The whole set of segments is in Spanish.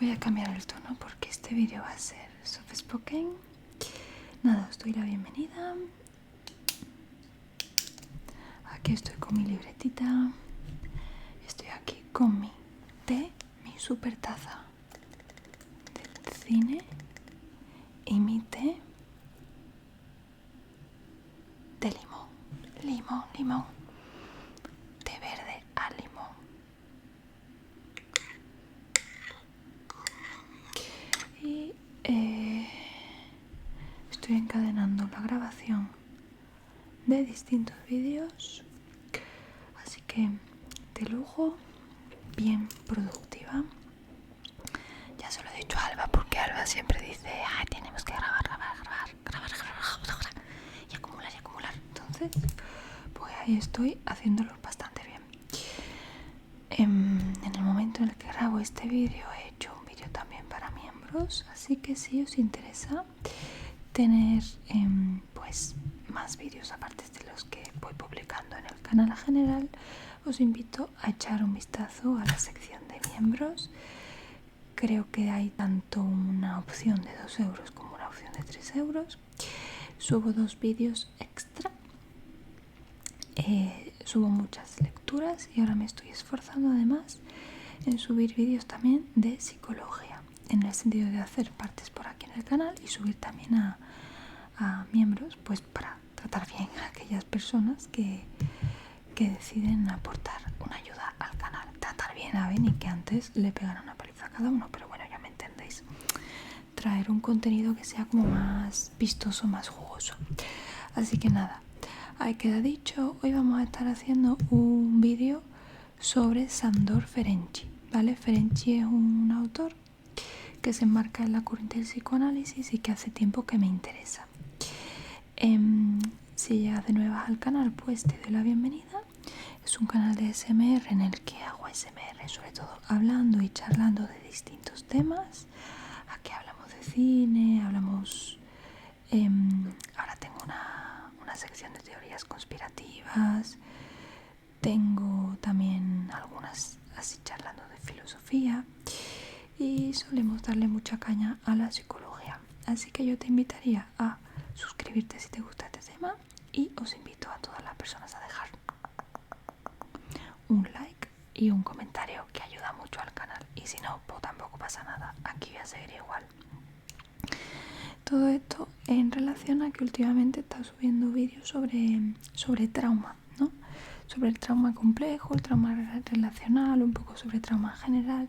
Voy a cambiar el tono porque este vídeo va a ser soft spoken. Nada, os doy la bienvenida. Aquí estoy con mi libretita. Estoy aquí con mi té, mi super taza de cine y mi té de limón. Limón. Té verde a limón. Y estoy encadenando la grabación de distintos vídeos, así que de lujo, bien productiva. Ya se lo he dicho a Alba porque Alba siempre dice tenemos que grabar y acumular. Entonces pues ahí estoy haciéndolo bastante bien. En el momento en el que grabo este vídeo he hecho un vídeo también para miembros, así que si os interesa tener pues más vídeos aparte de los que voy publicando en el canal general, os invito a echar un vistazo a la sección de miembros. Creo que hay tanto una opción de 2 euros como una opción de 3 euros. Subo 2 vídeos extra, subo muchas lecturas y ahora me estoy esforzando además en subir vídeos también de psicología, en el sentido de hacer partes por aquí en el canal y subir también a miembros, pues para tratar bien a aquellas personas que deciden aportar una ayuda al canal. Tratar bien a Ben y que antes le pegaran una paliza a cada uno, pero bueno, ya me entendéis. Traer un contenido que sea como más vistoso, más jugoso. Así que nada, ahí queda dicho. Hoy vamos a estar haciendo un vídeo sobre Sándor Ferenczi, ¿vale? Ferenczi es un autor que se enmarca en la corriente del psicoanálisis y que hace tiempo que me interesa. Si llegas de nuevas al canal, pues te doy la bienvenida. Es un canal de ASMR en el que hago ASMR sobre todo hablando y charlando de distintos temas. Aquí hablamos de cine, hablamos... ahora tengo una sección de teorías conspirativas. Tengo también algunas así charlando de filosofía. Y solemos darle mucha caña a la psicología. Así que yo te invitaría a suscribirte si te gusta este tema. Y os invito a todas las personas a dejar un like y un comentario que ayuda mucho al canal, y si no, pues tampoco pasa nada, aquí voy a seguir igual. Todo esto en relación a que últimamente está subiendo vídeos sobre trauma, ¿no? Sobre el trauma complejo, el trauma relacional, un poco sobre trauma general,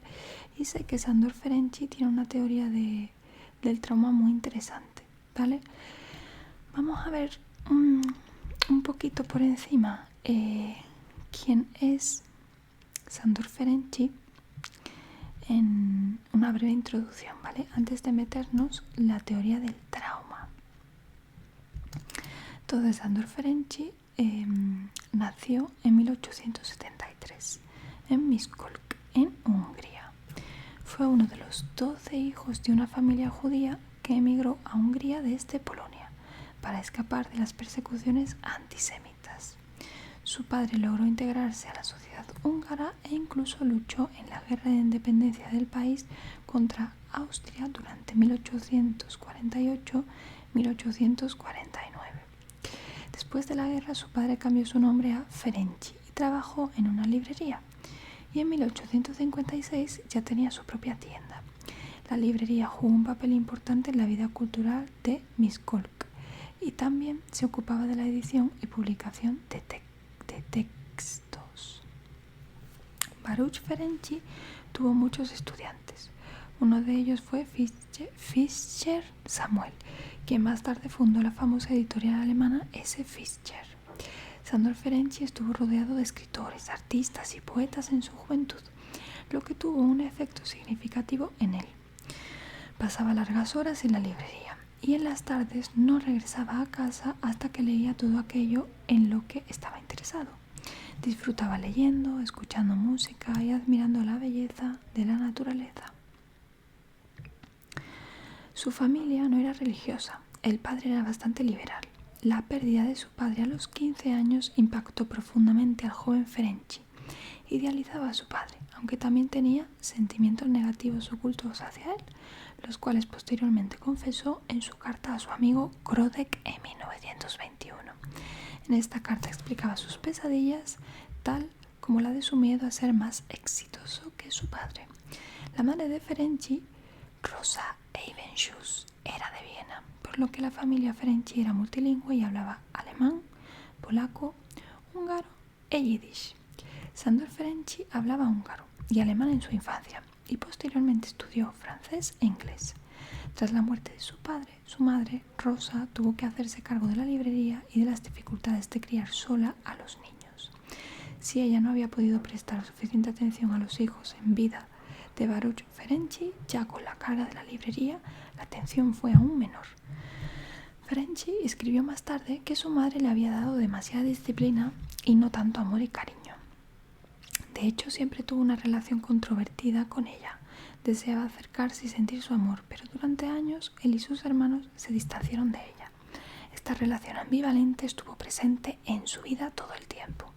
y sé que Sándor Ferenczi tiene una teoría del trauma muy interesante, ¿vale? Vamos a ver un poquito por encima quién es Sándor Ferenczi en una breve introducción, ¿vale? Antes de meternos la teoría del trauma. Entonces, Sándor Ferenczi nació en 1873 en Miskolc, en Hungría. Fue uno de los 12 hijos de una familia judía que emigró a Hungría desde Polonia para escapar de las persecuciones antisemitas. Su padre logró integrarse a la sociedad húngara e incluso luchó en la guerra de independencia del país contra Austria durante 1848-1849. Después de la guerra, su padre cambió su nombre a Ferenczi y trabajó en una librería. Y en 1856 ya tenía su propia tienda. La librería jugó un papel importante en la vida cultural de Miskolc y también se ocupaba de la edición y publicación de textos. Baruch Ferenczi tuvo muchos estudiantes. Uno de ellos fue Fischer Samuel, quien más tarde fundó la famosa editorial alemana S. Fischer. Sándor Ferenczi estuvo rodeado de escritores, artistas y poetas en su juventud, lo que tuvo un efecto significativo en él. Pasaba largas horas en la librería y en las tardes no regresaba a casa hasta que leía todo aquello en lo que estaba interesado. Disfrutaba leyendo, escuchando música y admirando la belleza de la naturaleza. Su familia no era religiosa, el padre era bastante liberal. La pérdida de su padre a los 15 años impactó profundamente al joven Ferenczi idealizaba a su padre, aunque también tenía sentimientos negativos ocultos hacia él, los cuales posteriormente confesó en su carta a su amigo Grodek en 1921. En esta carta explicaba sus pesadillas, tal como la de su miedo a ser más exitoso que su padre. La madre de Ferenczi, Rosa Evenschus, era de Viena, por lo que la familia Ferenczi era multilingüe y hablaba alemán, polaco, húngaro e yiddish. Sándor Ferenczi hablaba húngaro y alemán en su infancia y posteriormente estudió francés e inglés. Tras la muerte de su padre, su madre, Rosa, tuvo que hacerse cargo de la librería y de las dificultades de criar sola a los niños. Si ella no había podido prestar suficiente atención a los hijos en vida de Baruch Ferenczi, ya con la carga de la librería, la atención fue aún menor. Ferenczi escribió más tarde que su madre le había dado demasiada disciplina y no tanto amor y cariño. De hecho, siempre tuvo una relación controvertida con ella. Deseaba acercarse y sentir su amor, pero durante años él y sus hermanos se distanciaron de ella. Esta relación ambivalente estuvo presente en su vida todo el tiempo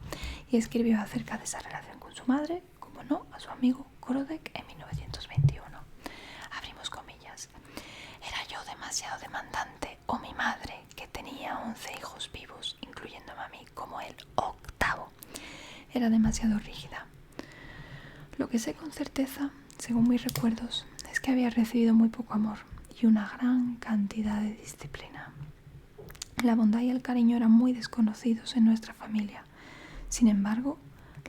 y escribió acerca de esa relación con su madre, como no, a su amigo Grodek en 1921. Abrimos comillas. ¿Era yo demasiado demandante o mi madre, que tenía 11 hijos vivos, incluyéndome a mí como el octavo, era demasiado rígida? Lo que sé con certeza, según mis recuerdos, es que había recibido muy poco amor y una gran cantidad de disciplina. La bondad y el cariño eran muy desconocidos en nuestra familia. Sin embargo,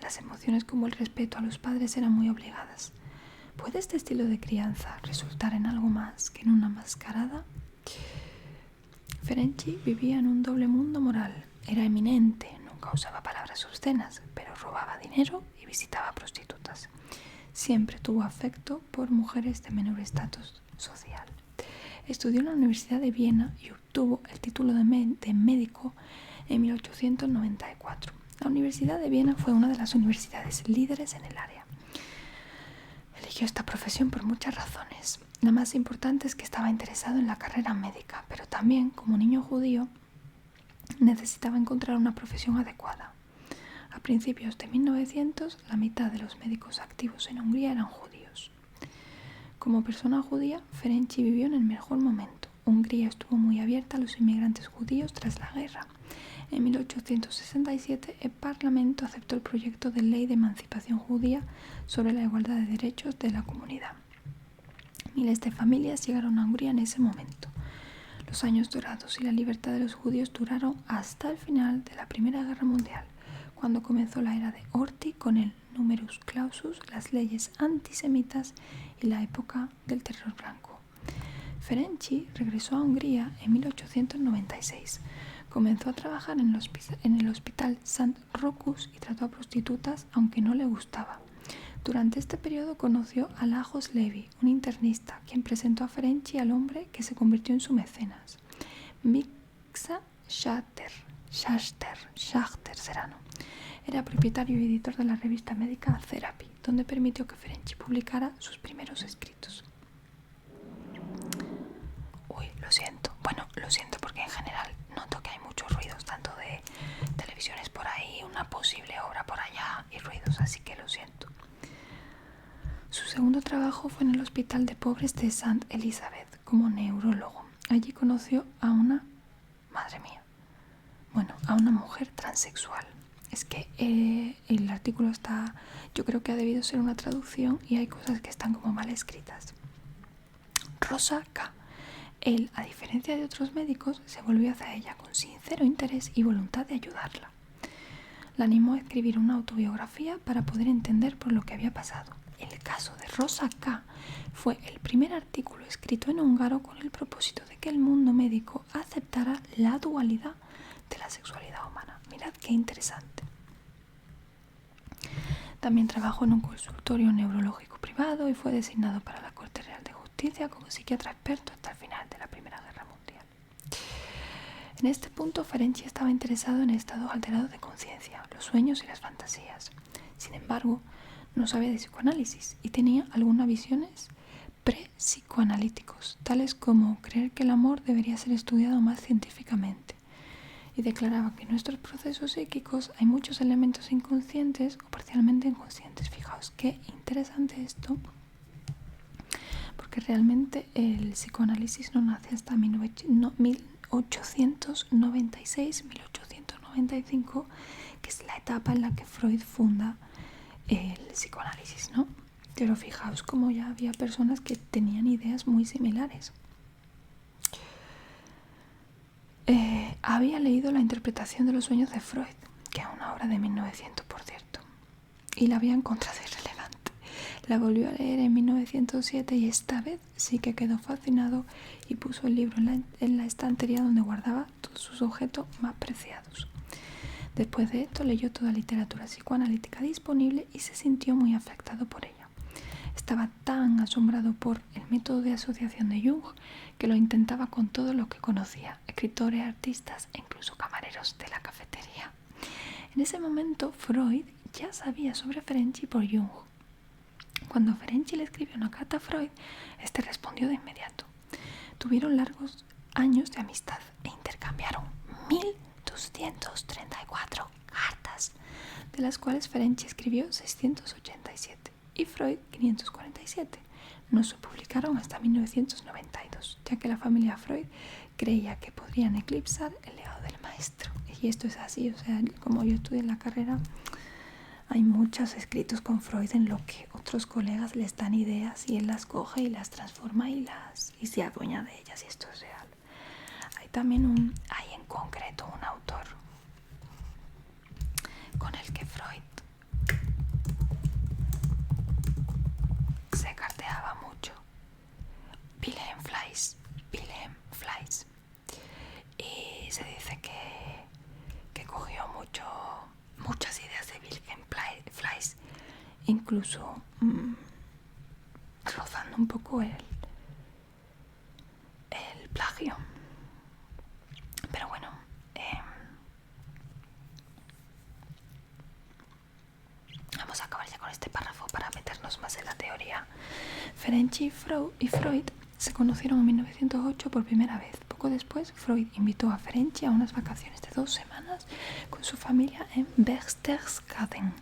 las emociones como el respeto a los padres eran muy obligadas. ¿Puede este estilo de crianza resultar en algo más que en una mascarada? Ferenczi vivía en un doble mundo moral. Era eminente, nunca usaba palabras obscenas, pero robaba dinero y visitaba prostitutas. Siempre tuvo afecto por mujeres de menor estatus social. Estudió en la Universidad de Viena y obtuvo el título de médico en 1894. La Universidad de Viena fue una de las universidades líderes en el área. Eligió esta profesión por muchas razones. La más importante es que estaba interesado en la carrera médica, pero también, como niño judío, necesitaba encontrar una profesión adecuada. A principios de 1900, la mitad de los médicos activos en Hungría eran judíos. Como persona judía, Ferenczi vivió en el mejor momento. Hungría estuvo muy abierta a los inmigrantes judíos tras la guerra. En 1867, el Parlamento aceptó el proyecto de ley de emancipación judía sobre la igualdad de derechos de la comunidad. Miles de familias llegaron a Hungría en ese momento. Los años dorados y la libertad de los judíos duraron hasta el final de la Primera Guerra Mundial, cuando comenzó la era de Horthy con el numerus clausus, las leyes antisemitas y la época del terror blanco. Ferenczi regresó a Hungría en 1896. Comenzó a trabajar en el hospital Sant Rochus y trató a prostitutas, aunque no le gustaba. Durante este periodo conoció a Lajos Levi, un internista, quien presentó a Ferenczi al hombre que se convirtió en su mecenas, Miksa Schachter Serrano. Era propietario y editor de la revista médica Therapy, donde permitió que Ferenczi publicara sus primeros escritos. Lo siento. Bueno, lo siento porque en general noto que hay muchos ruidos, tanto de televisiones por ahí, una posible obra por allá y ruidos, así que lo siento. Su segundo trabajo fue en el Hospital de Pobres de St. Elizabeth como neurólogo. Allí conoció a una mujer transexual. Es que el artículo yo creo que ha debido ser una traducción y hay cosas que están como mal escritas. Rosa K. Él, a diferencia de otros médicos, se volvió hacia ella con sincero interés y voluntad de ayudarla. La animó a escribir una autobiografía para poder entender por lo que había pasado. El caso de Rosa K. fue el primer artículo escrito en húngaro con el propósito de que el mundo médico aceptara la dualidad de la sexualidad humana. Mirad qué interesante. También trabajó en un consultorio neurológico privado y fue designado para la Corte Real de Justicia como psiquiatra experto hasta el final de la Primera Guerra Mundial. En este punto, Ferenczi estaba interesado en el estado alterado de conciencia, los sueños y las fantasías. Sin embargo, no sabía de psicoanálisis y tenía algunas visiones pre-psicoanalíticos, tales como creer que el amor debería ser estudiado más científicamente. y declaraba que en nuestros procesos psíquicos hay muchos elementos inconscientes o parcialmente inconscientes. Fijaos qué interesante esto, porque realmente el psicoanálisis no nace hasta 1896-1895, que es la etapa en la que Freud funda el psicoanálisis, ¿no? Pero fijaos cómo ya había personas que tenían ideas muy similares. Había leído La interpretación de los sueños de Freud, que es una obra de 1900, por cierto, y la había encontrado irrelevante. La volvió a leer en 1907 y esta vez sí que quedó fascinado y puso el libro en la estantería donde guardaba todos sus objetos más preciados. Después de esto leyó toda literatura psicoanalítica disponible y se sintió muy afectado por ella. Estaba tan asombrado por el método de asociación de Jung que lo intentaba con todo lo que conocía, escritores, artistas e incluso camareros de la cafetería. En ese momento Freud ya sabía sobre Ferenczi por Jung. Cuando Ferenczi le escribió una carta a Freud, este respondió de inmediato. Tuvieron largos años de amistad e intercambiaron 1234 cartas, de las cuales Ferenczi escribió 687 y Freud 547. No se publicaron hasta 1992, ya que la familia Freud creía que podrían eclipsar el legado del maestro. Y esto es así, o sea, como yo estudié en la carrera, hay muchos escritos con Freud en lo que otros colegas les dan ideas y él las coge y las transforma y se adueña de ellas, y esto es real. Hay también hay en concreto un autor con el que Freud se carteaba mucho, Wilhelm Fleiss, y se dice que cogió muchas ideas de Wilhelm Fleiss, incluso rozando un poco el plagio. Pero bueno, vamos a acabar ya con este párrafo para meternos más en la teoría. Ferenczi y Freud se conocieron en 1908 por primera vez. Poco después, Freud invitó a Ferenczi a unas vacaciones de 2 semanas con su familia en Berchtesgaden.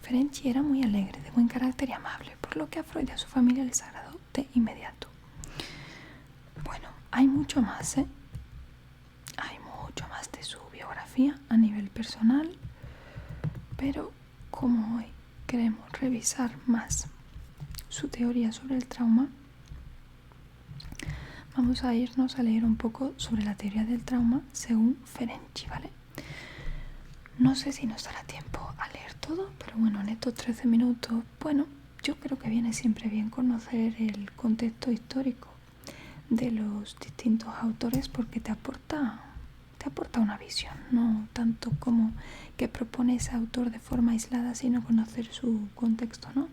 Ferenczi era muy alegre, de buen carácter y amable, por lo que a Freud y a su familia les agradó de inmediato. Bueno, hay mucho más, Hay mucho más de su biografía a nivel personal, pero como hoy queremos revisar más su teoría sobre el trauma, vamos a irnos a leer un poco sobre la teoría del trauma según Ferenczi, ¿vale? No sé si nos dará tiempo a leer todo, pero bueno, en estos 13 minutos, bueno, yo creo que viene siempre bien conocer el contexto histórico de los distintos autores, porque te aporta una visión, no tanto como que propone ese autor de forma aislada, sino conocer su contexto, ¿no?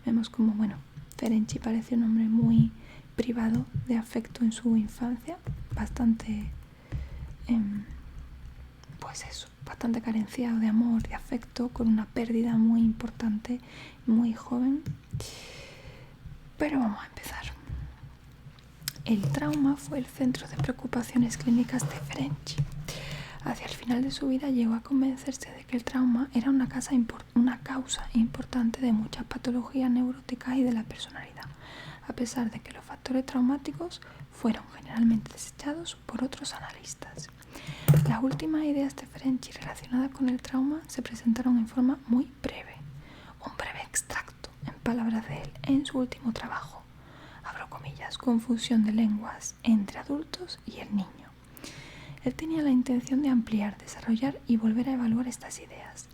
Vemos como, bueno, Ferenczi parece un hombre muy privado de afecto en su infancia, bastante bastante carenciado de amor, de afecto, con una pérdida muy importante, muy joven. Pero vamos a empezar. El trauma fue el centro de preocupaciones clínicas de Ferenczi. Hacia el final de su vida llegó a convencerse de que el trauma era una causa importante de muchas patologías neuróticas y de la personalidad, a pesar de que los factores traumáticos fueron generalmente desechados por otros analistas. Las últimas ideas de Ferenczi relacionadas con el trauma se presentaron en forma muy breve, un breve extracto, en palabras de él, en su último trabajo, abro comillas, Confusión de lenguas entre adultos y el niño. Él tenía la intención de ampliar, desarrollar y volver a evaluar estas ideas,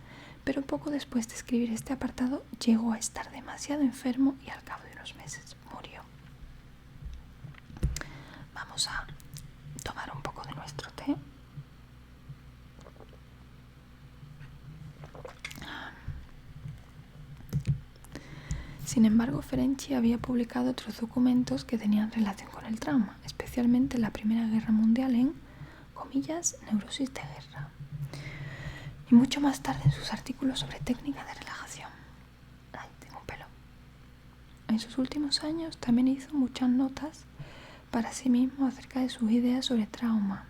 pero poco después de escribir este apartado llegó a estar demasiado enfermo y al cabo de unos meses murió. Vamos a tomar un poco de nuestro té. Sin embargo, Ferenczi había publicado otros documentos que tenían relación con el trauma, especialmente en la Primera Guerra Mundial en, comillas, neurosis de guerra, y mucho más tarde en sus artículos sobre técnica de relajación. Ay, tengo un pelo. En sus últimos años también hizo muchas notas para sí mismo acerca de sus ideas sobre trauma.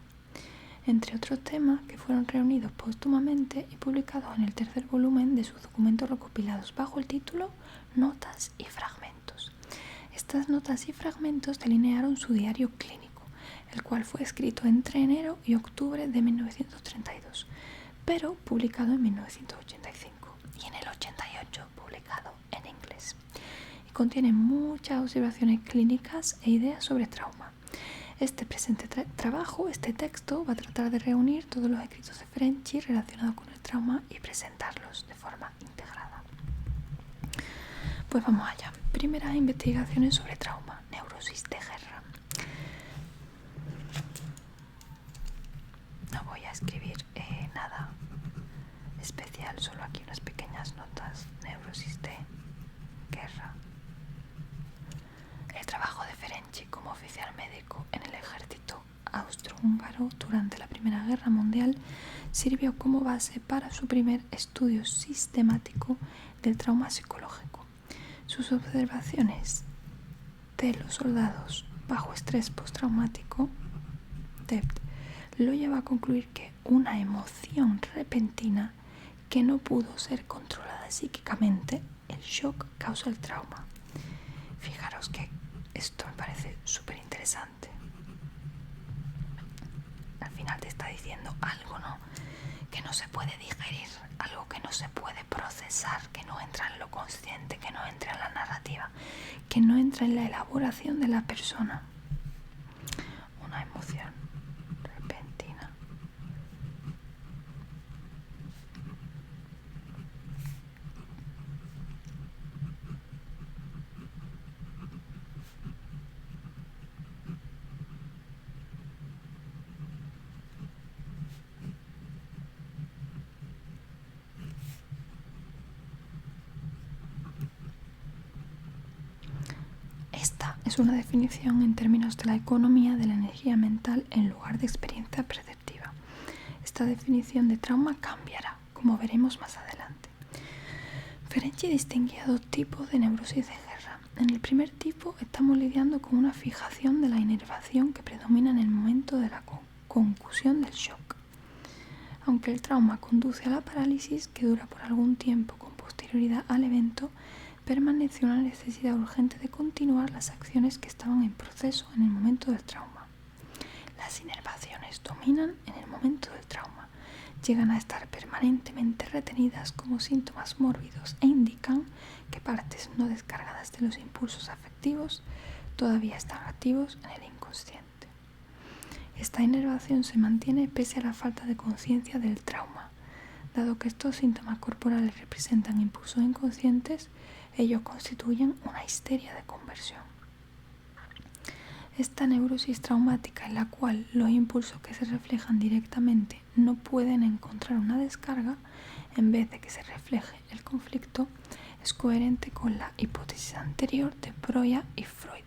entre otros temas que fueron reunidos póstumamente y publicados en el tercer volumen de sus documentos recopilados bajo el título Notas y Fragmentos. Estas notas y fragmentos delinearon su diario clínico, el cual fue escrito entre enero y octubre de 1932, pero publicado en 1985 y en el 88 publicado en inglés. Y contiene muchas observaciones clínicas e ideas sobre trauma. Este presente trabajo, este texto, va a tratar de reunir todos los escritos de Ferenczi relacionados con el trauma y presentarlos de forma integrada. Pues vamos allá. Primeras investigaciones sobre trauma, neurosis de guerra. No voy a escribir nada especial, solo aquí unas pequeñas notas. Neurosis de guerra. El trabajo de Ferenczi como oficial médico en el ejército austrohúngaro durante la Primera Guerra Mundial sirvió como base para su primer estudio sistemático del trauma psicológico. Sus observaciones de los soldados bajo estrés postraumático, TEPT, lo lleva a concluir que una emoción repentina que no pudo ser controlada psíquicamente, el shock, causa el trauma. Fijaros que esto me parece súper interesante. Al final te está diciendo algo, ¿no? Que no se puede digerir, algo que no se puede procesar, que no entra en lo consciente, que no entra en la narrativa, que no entra en la elaboración de la persona. Una emoción repentina. Esta es una definición en términos de la economía de la energía mental en lugar de experiencia perceptiva. Esta definición de trauma cambiará, como veremos más adelante. Ferenczi distinguía dos tipos de neurosis de guerra. En el primer tipo estamos lidiando con una fijación de la inervación que predomina en el momento de la concusión del shock. Aunque el trauma conduce a la parálisis, que dura por algún tiempo con posterioridad al evento, permanece una necesidad urgente de continuar las acciones que estaban en proceso en el momento del trauma. Las inervaciones dominan en el momento del trauma, llegan a estar permanentemente retenidas como síntomas mórbidos e indican que partes no descargadas de los impulsos afectivos todavía están activos en el inconsciente. Esta inervación se mantiene pese a la falta de conciencia del trauma. Dado que estos síntomas corporales representan impulsos inconscientes, ellos constituyen una histeria de conversión. Esta neurosis traumática en la cual los impulsos que se reflejan directamente no pueden encontrar una descarga, en vez de que se refleje el conflicto, es coherente con la hipótesis anterior de Breuer y Freud,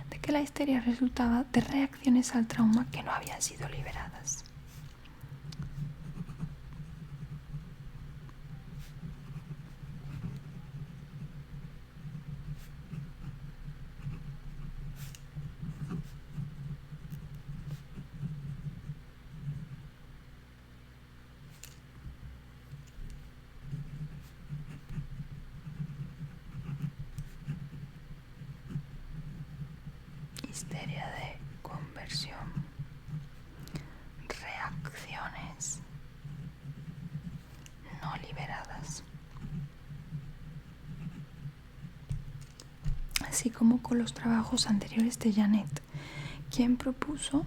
de que la histeria resultaba de reacciones al trauma que no habían sido liberadas. Histeria de conversión. Reacciones no liberadas. Así como con los trabajos anteriores de Janet, quien propuso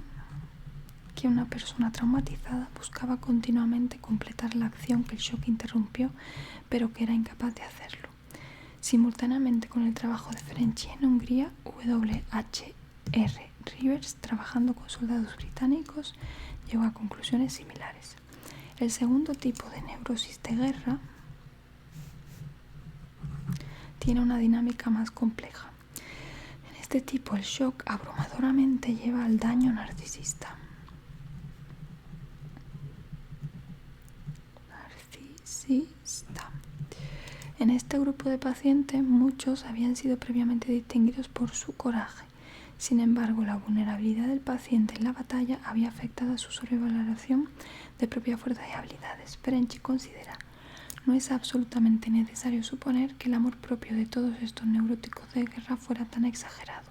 que una persona traumatizada buscaba continuamente completar la acción que el shock interrumpió, pero que era incapaz de hacerlo. Simultáneamente con el trabajo de Ferenczi en Hungría, W.H.R. Rivers, trabajando con soldados británicos, llegó a conclusiones similares. El segundo tipo de neurosis de guerra tiene una dinámica más compleja. En este tipo, el shock abrumadoramente lleva al daño narcisista. En este grupo de pacientes, muchos habían sido previamente distinguidos por su coraje, Sin embargo, la vulnerabilidad del paciente en la batalla había afectado a su sobrevaloración de propia fuerza y habilidades. Ferenczi considera: no es absolutamente necesario suponer que el amor propio de todos estos neuróticos de guerra fuera tan exagerado.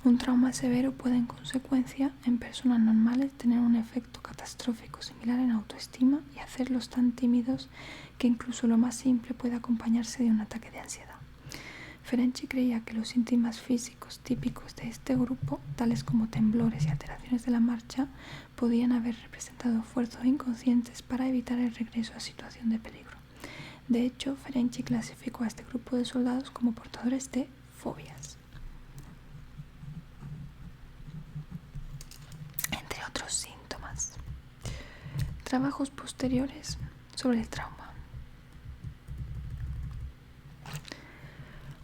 Un trauma severo puede, en consecuencia, en personas normales tener un efecto catastrófico similar en autoestima y hacerlos tan tímidos que incluso lo más simple puede acompañarse de un ataque de ansiedad. Ferenczi creía que los síntomas físicos típicos de este grupo, tales como temblores y alteraciones de la marcha, podían haber representado esfuerzos inconscientes para evitar el regreso a situación de peligro. De hecho, Ferenczi clasificó a este grupo de soldados como portadores de fobias. Entre otros síntomas. Trabajos posteriores sobre el trauma.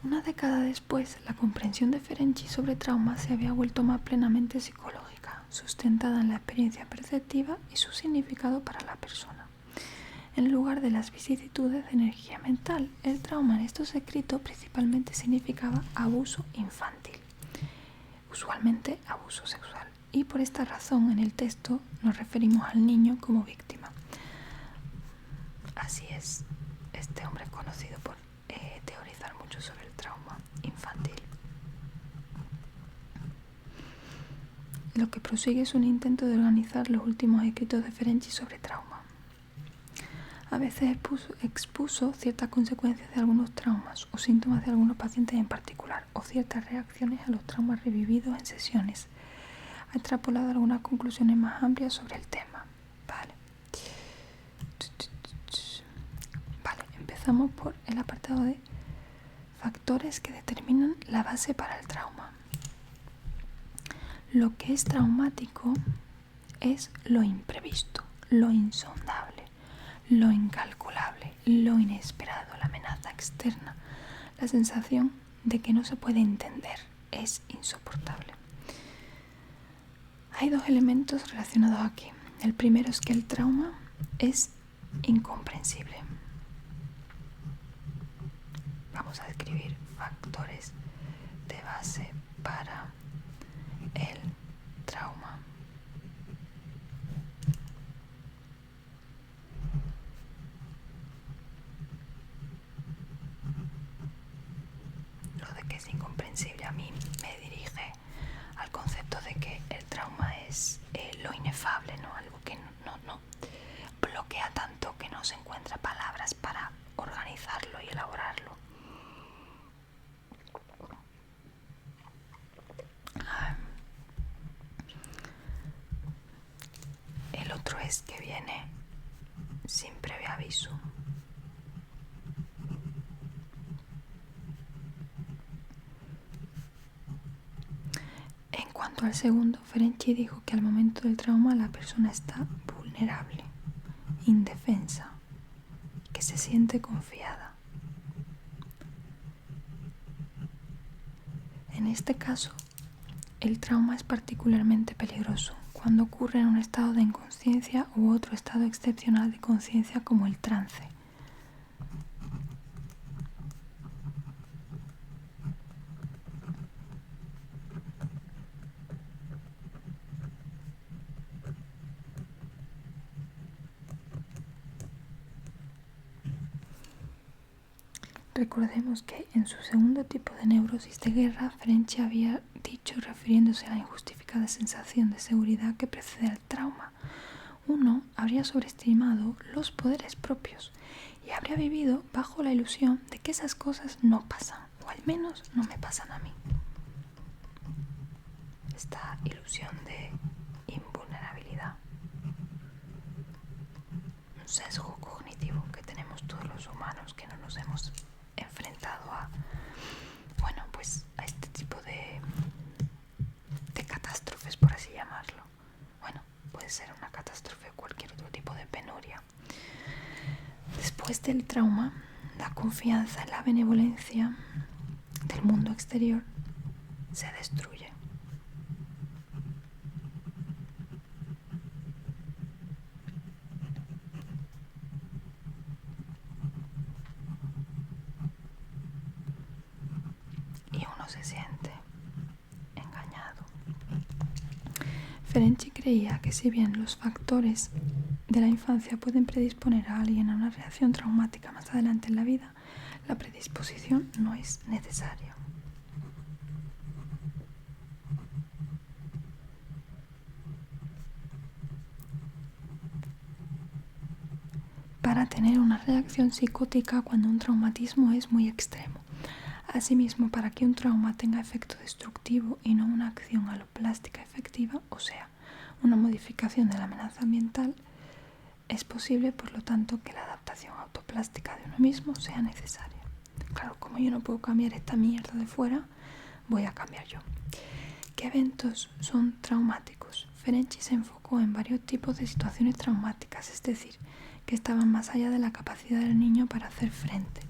Una década después, la comprensión de Ferenczi sobre trauma se había vuelto más plenamente psicológica, sustentada en la experiencia perceptiva y su significado para la persona. En lugar de las vicisitudes de energía mental, el trauma en estos escritos principalmente significaba abuso infantil, usualmente abuso sexual, y por esta razón en el texto nos referimos al niño como víctima. Así es, este hombre es conocido por teorizar mucho sobre el trauma infantil. Lo que prosigue es un intento de organizar los últimos escritos de Ferenczi sobre trauma. A veces expuso ciertas consecuencias de algunos traumas o síntomas de algunos pacientes en particular, o ciertas reacciones a los traumas revividos en sesiones. Ha extrapolado algunas conclusiones más amplias sobre el tema. Vale, empezamos por el apartado de factores que determinan la base para el trauma. Lo que es traumático es lo imprevisto, lo insondable, lo incalculable, lo inesperado, la amenaza externa. La sensación de que no se puede entender es insoportable. Hay dos elementos relacionados aquí. El primero es que el trauma es incomprensible. Vamos a describir factores de base para el trauma. Lo de que es incomprensible a mí me dirige al concepto de que el trauma es lo inefable, ¿no? Algo que no bloquea tanto que no se encuentra palabras para organizarlo y elaborarlo. El otro es que viene sin previo aviso. En cuanto al segundo, Ferenczi dijo que al momento del trauma la persona está vulnerable, indefensa, que se siente confiada. En este caso, el trauma es particularmente peligroso cuando ocurre en un estado de inconsciencia u otro estado excepcional de conciencia como el trance. Recordemos que en su segundo tipo de neurosis de guerra, Ferenczi había dicho, refiriéndose a la injustificada sensación de seguridad que precede al trauma: uno habría sobreestimado los poderes propios y habría vivido bajo la ilusión de que esas cosas no pasan, o al menos no me pasan a mí. Esta ilusión de invulnerabilidad, un sesgo cognitivo que tenemos todos los humanos que no nos hemos enfrentado a este tipo de catástrofes, por así llamarlo. Bueno, puede ser una catástrofe o cualquier otro tipo de penuria. Después del trauma, la confianza en la benevolencia del mundo exterior se destruye. Y uno se siente engañado. Ferenczi creía que si bien los factores de la infancia pueden predisponer a alguien a una reacción traumática más adelante en la vida, la predisposición no es necesaria. Para tener una reacción psicótica cuando un traumatismo es muy extremo. Asimismo, para que un trauma tenga efecto destructivo y no una acción aloplástica efectiva, o sea, una modificación de la amenaza ambiental, es posible, por lo tanto, que la adaptación autoplástica de uno mismo sea necesaria. Claro, como yo no puedo cambiar esta mierda de fuera, voy a cambiar yo. ¿Qué eventos son traumáticos? Ferenczi se enfocó en varios tipos de situaciones traumáticas, es decir, que estaban más allá de la capacidad del niño para hacer frente.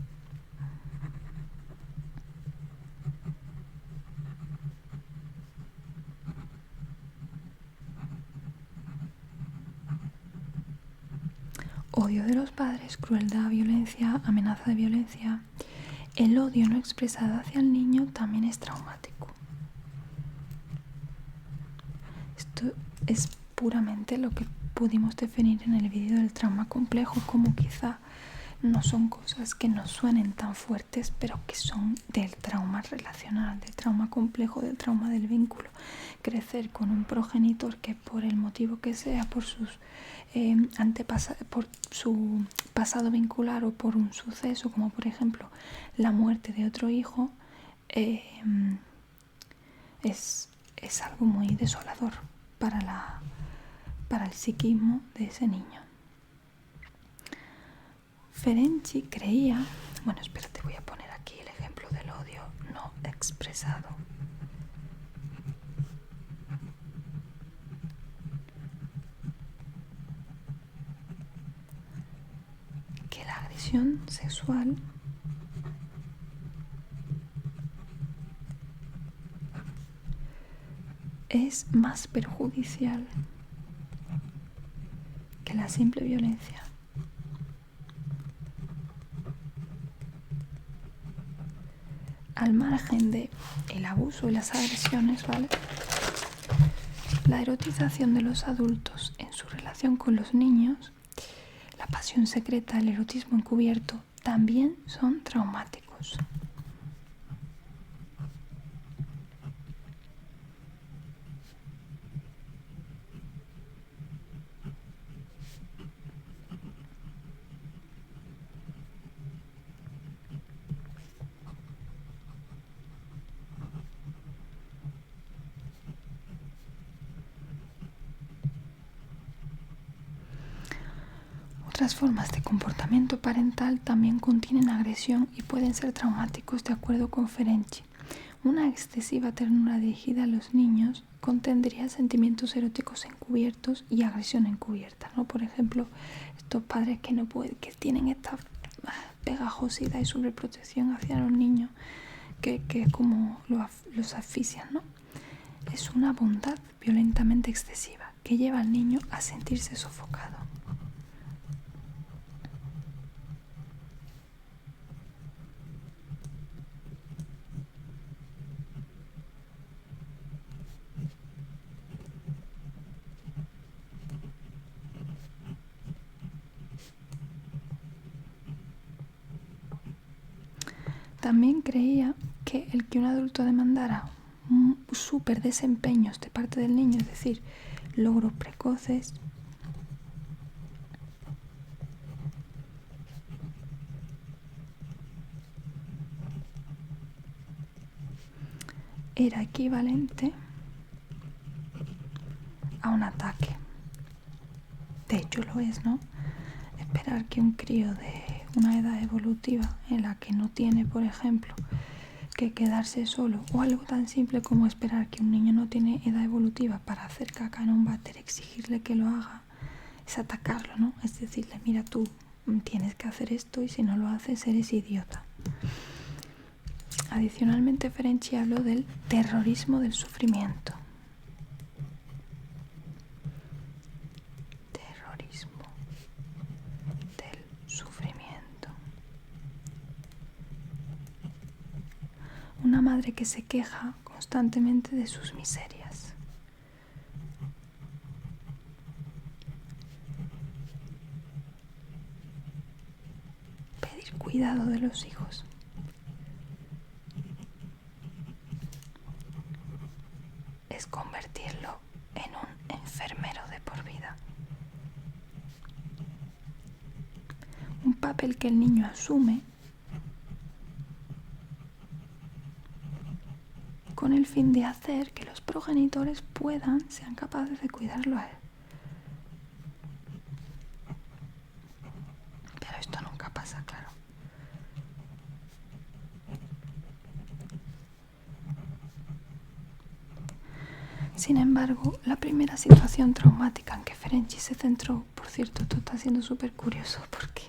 Odio de los padres, crueldad, violencia, amenaza de violencia. El odio no expresado hacia el niño también es traumático. Esto es puramente lo que pudimos definir en el vídeo del trauma complejo, como quizá no son cosas que nos suenen tan fuertes, pero que son del trauma relacional, del trauma complejo, del trauma del vínculo. Crecer con un progenitor que por el motivo que sea, por sus por su pasado vincular o por un suceso, como por ejemplo la muerte de otro hijo, es algo muy desolador para el psiquismo de ese niño. Ferenczi creía, bueno, espérate, voy a poner aquí el ejemplo del odio no expresado. Que la agresión sexual es más perjudicial que la simple violencia. Al margen de el abuso y las agresiones, ¿vale? La erotización de los adultos en su relación con los niños, la pasión secreta, el erotismo encubierto, también son traumáticos. Otras formas de comportamiento parental también contienen agresión y pueden ser traumáticos, de acuerdo con Ferenczi. Una excesiva ternura dirigida a los niños contendría sentimientos eróticos encubiertos y agresión encubierta, ¿no? Por ejemplo, estos padres que no pueden, que tienen esta pegajosidad y sobreprotección hacia los niños, que como los asfixian, ¿no? Es una bondad violentamente excesiva que lleva al niño a sentirse sofocado. También creía que el que un adulto demandara súper desempeños de parte del niño, es decir, logros precoces, era equivalente a un ataque. De hecho lo es, ¿no? Esperar que un crío de una edad evolutiva en la que no tiene, por ejemplo, que quedarse solo, o algo tan simple como esperar que un niño no tiene edad evolutiva para hacer caca en un váter, exigirle que lo haga, es atacarlo, ¿no? Es decirle, mira, tú tienes que hacer esto y si no lo haces eres idiota. Adicionalmente, Ferenczi habló del terrorismo del sufrimiento. Terrorismo del sufrimiento. Una madre que se queja constantemente de sus miserias. el cuidado de los hijos. Es convertirlo en un enfermero de por vida. Un papel que el niño asume con el fin de hacer que los progenitores sean capaces de cuidarlo a él. Pero esto nunca pasa, claro. Sin embargo, la primera situación traumática en que Ferenczy se centró, por cierto, esto está siendo súper curioso porque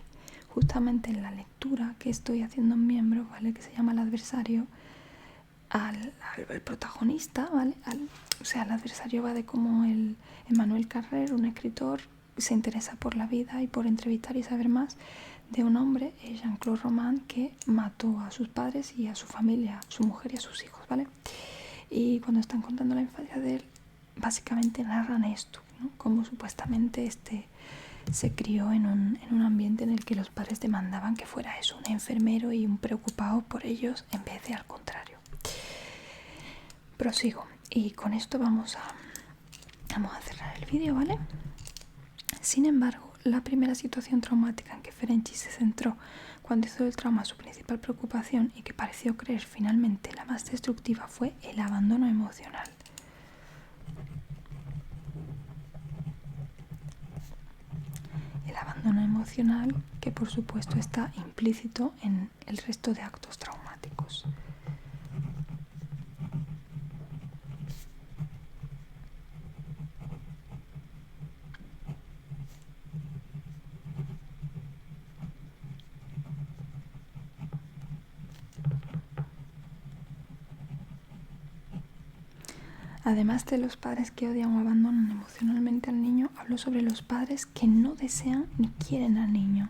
justamente en la lectura que estoy haciendo en Miembro, ¿vale?, que se llama El adversario, al protagonista, ¿vale? O sea, el adversario va de cómo el Emmanuel Carrère, un escritor, se interesa por la vida y por entrevistar y saber más de un hombre, Jean-Claude Roman, que mató a sus padres y a su familia, a su mujer y a sus hijos, ¿vale? Y cuando están contando la infancia de él, básicamente narran esto, ¿no? Cómo supuestamente se crió en un ambiente en el que los padres demandaban que fuera eso, un enfermero y un preocupado por ellos en vez de al contrario. Prosigo y con esto vamos a cerrar el vídeo, ¿vale? Sin embargo, la primera situación traumática en que Ferenczy se centró cuando hizo del trauma su principal preocupación y que pareció creer finalmente la más destructiva fue el abandono emocional. El abandono emocional que por supuesto está implícito en el resto de actos traumáticos. Además de los padres que odian o abandonan emocionalmente al niño, hablo sobre los padres que no desean ni quieren al niño.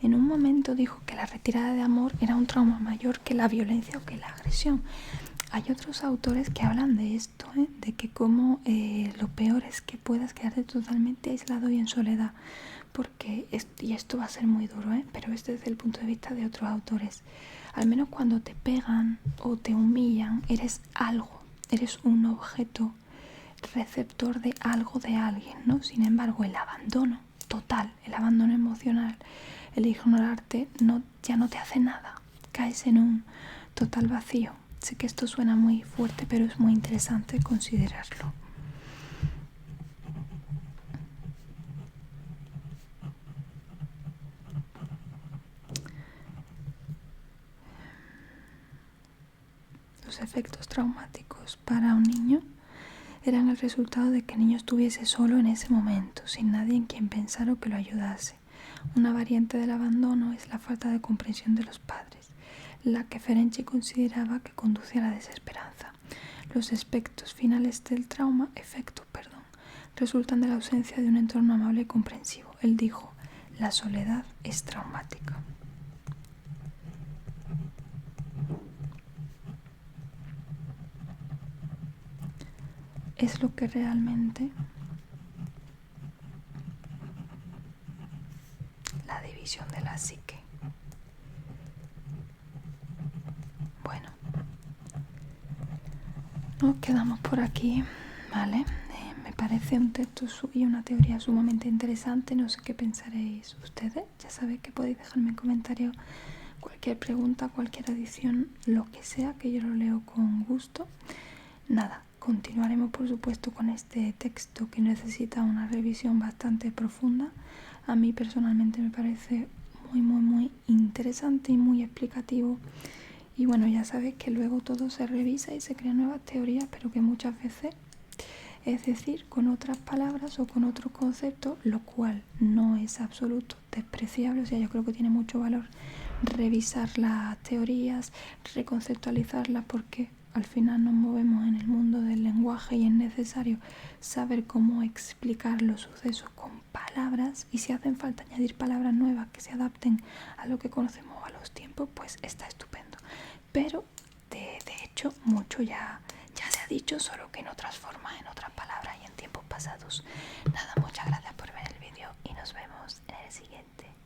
En un momento dijo que la retirada de amor era un trauma mayor que la violencia o que la agresión. Hay otros autores que hablan de esto, de que como lo peor es que puedas quedarte totalmente aislado y en soledad, porque y esto va a ser muy duro, pero es desde el punto de vista de otros autores. Al menos cuando te pegan o te humillan, eres algo, eres un objeto receptor de algo de alguien, ¿no? Sin embargo, el abandono total, el abandono emocional, el ignorarte, ya no te hace nada, caes en un total vacío. Sé que esto suena muy fuerte, pero es muy interesante considerarlo. Los efectos traumáticos para un niño eran el resultado de que el niño estuviese solo en ese momento, sin nadie en quien pensar o que lo ayudase. Una variante del abandono es la falta de comprensión de los padres, la que Ferenczy consideraba que conduce a la desesperanza. Los efectos finales del trauma, resultan de la ausencia de un entorno amable y comprensivo. Él dijo, la soledad es traumática. Es lo que realmente la división de la psique. Bueno, nos quedamos por aquí, ¿vale? Me parece un texto y una teoría sumamente interesante. No sé qué pensaréis ustedes. Ya sabéis que podéis dejarme en comentarios cualquier pregunta, cualquier adición, lo que sea, que yo lo leo con gusto. Nada, continuaremos por supuesto con este texto que necesita una revisión bastante profunda. A mí personalmente me parece muy interesante y muy explicativo. Y bueno, ya sabéis que luego todo se revisa y se crean nuevas teorías, pero que muchas veces, es decir, con otras palabras o con otro concepto, lo cual no es absoluto despreciable. O sea, yo creo que tiene mucho valor revisar las teorías, reconceptualizarlas, porque al final nos movemos en el mundo del lenguaje y es necesario saber cómo explicar los sucesos con palabras, y si hacen falta añadir palabras nuevas que se adapten a lo que conocemos a los tiempos, pues está estupendo. Pero de hecho mucho ya se ha dicho, solo que en otras formas, en otras palabras y en tiempos pasados. Nada, muchas gracias por ver el vídeo y nos vemos en el siguiente.